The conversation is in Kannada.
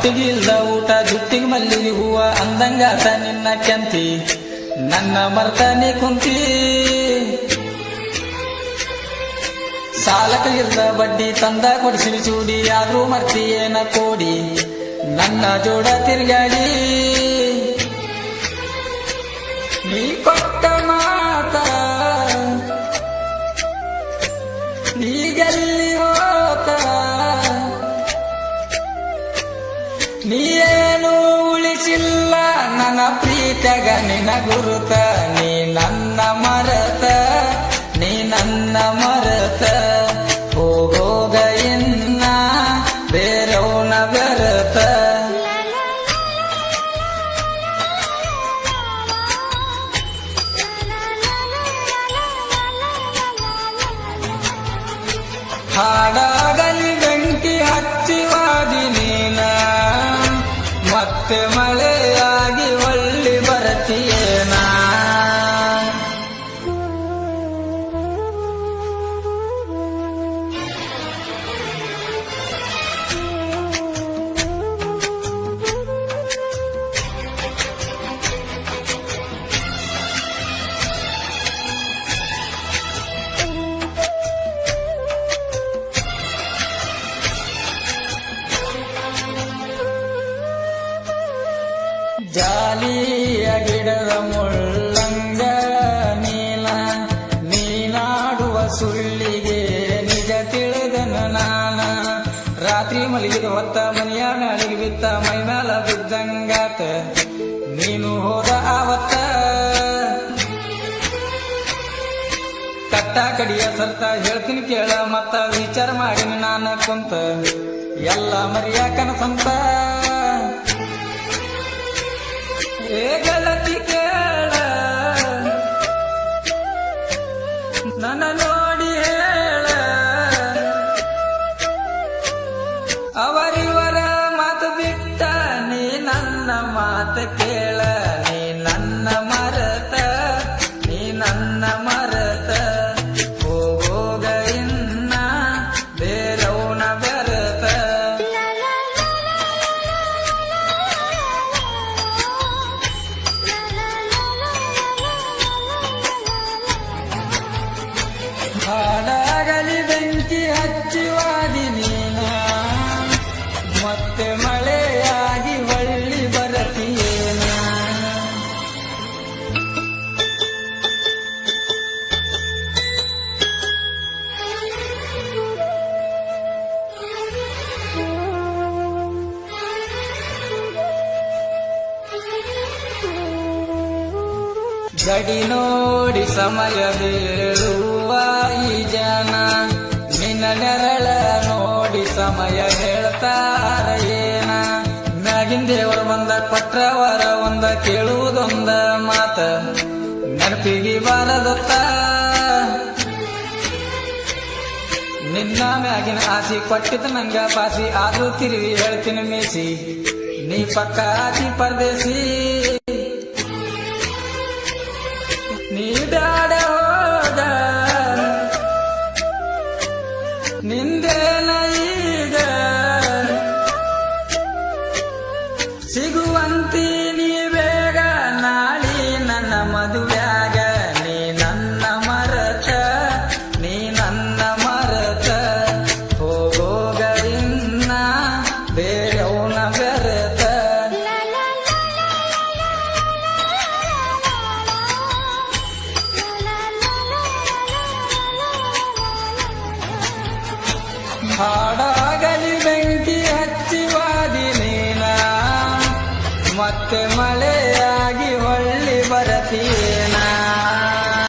ಹೊತ್ತಿಗಿಲ್ದ ಊಟ ಜುಟ್ಟಿಗೆ ಮಲ್ಲಿಗೆ ಹೂವ ಅಂದಂಗಾತ ನಿನ್ನ ಕೆಂತಿ ನನ್ನ ಮರ್ತನಿ ಕುಂತಿ ಸಾಲಕ್ಕಿಲ್ದ ಬಡ್ಡಿ ತಂದ ಕೊಡಿಸಿನ ಚೂಡಿ ಆದ್ರೂ ಮರ್ತಿಯೇನ ಕೋಡಿ ನನ್ನ ಜೋಡ ತಿರ್ಗಾಡಿ ನೀ ಕೊಟ್ಟ ಮಾತ ನೀಗೆಲ್ಲಿ ಹೋತ ನೀನು ಉಳಿಸಿಲ್ಲ ನನ್ನ ಪ್ರೀತಗ ನಿನ್ನ ಗುರುತ ನೀ ನನ್ನ ಮರತ ನೀ ನನ್ನ ಮರತ ಹೋಗೋಗ ಇನ್ನ ಬೇರವನ ಬೆರತ ಹಾಡಾಗಲಿ ಬೆಂಕಿ ಹಚ್ಚಿವಾದಿ ನೀನ ಮತ್ತೆ ಮಳೆಯಾಗಿ ಒಳ್ಳಿ ಬರತೀಯೇನ ಜಾಲಿಯ ಗಿಡದ ಮುಳ್ಳಂಗ ನೀನಾಡುವ ಸುಳ್ಳಿಗೆ ನಿಜ ತಿಳಿದನ ನಾನ ರಾತ್ರಿ ಮಲಗಿದ ಹೊತ್ತ ಮನೆಯ ನಾಳಿಗೆ ಬಿತ್ತ ಮೈ ಮ್ಯಾಲ ಬಿದ್ದಂಗಾತ ನೀನು ಹೋದ ಆವತ್ತ ಕಟ್ಟ ಕಡಿಯ ಸರ್ತ ಹೇಳ್ತೀನಿ ಕೇಳ ಮತ್ತ ವಿಚಾರ ಮಾಡಿನ ನಾನ ಕುಂತ ಎಲ್ಲ ಮರಿಯಾಕನ ಸಂತ ಏ ಗೆಳತಿ ಕೇಳ ನನ್ನ ನೋಡಿ ಹೇಳ ಅವರಿವರ ಮಾತು ಬಿಟ್ಟ ನೀ ನನ್ನ ಮಾತು ಕೇಳ ನೀ ನನ್ನ ಮರತ ನೀ ನನ್ನ ಮರತ ಹೋಗೋಗ ಇನ್ನ ಬೇರವನ ಬೆರತ ಹಾಡಾಗಲಿ ಬೆಂಕಿ ಹಚ್ಚಿವಾದಿ ನೀನ ಮತ್ತೆ ಮಳೆಯಾಗಿ ಒಳ್ಳಿ ಬರತೀಯೇನ ಗಡಿ ನೋಡಿ ಸಮಯ ಬೇಳುವ ಈ ಜನ ನಿನ್ನ ನೆರಳ ನೋಡಿ ಸಮಯ ಹೇಳ್ತಾರ ಏನ ಮ್ಯಾಗಿನ ದೇವರು ಬಂದ ಕೊಟ್ರವರ ಒಂದ ಕೇಳುವುದೊಂದ ಮಾತ ನೆನಪಿಗೆ ಬಾರದತ್ತ ನಿನ್ನ ಮ್ಯಾಗಿನ ಆಸಿ ಕೊಟ್ಟಿದ್ದ ನಂಗ ಬಾಸಿ ಆದ್ರೂ ತಿರುವಿ ಹೇಳ್ತೀನಿ ಮೇಸಿ ನೀ ಪಕ್ಕ ಆದಿ ಪರದೇಸಿ ನೀ ಬ್ಯಾಡ ಹೋದ ನಿಂದೇನ ಈಗ ಸಿಗುವಂತಿ ನೀ ಬೇಗ ನಾಳಿ ನನ್ನ ಮದುವ್ಯಾಗ ನೀ ನನ್ನ ಮರತ ನೀ ನನ್ನ ಮರತ ಹೋಗೋಗ ಇನ್ನ ಬೇರವನ ಬೆರತ ಹಾಡಾಗಲಿ ಬೆಂಕಿ ಹಚ್ಚಿವಾದಿ ನೀನ ಮತ್ತೆ ಮಳೆ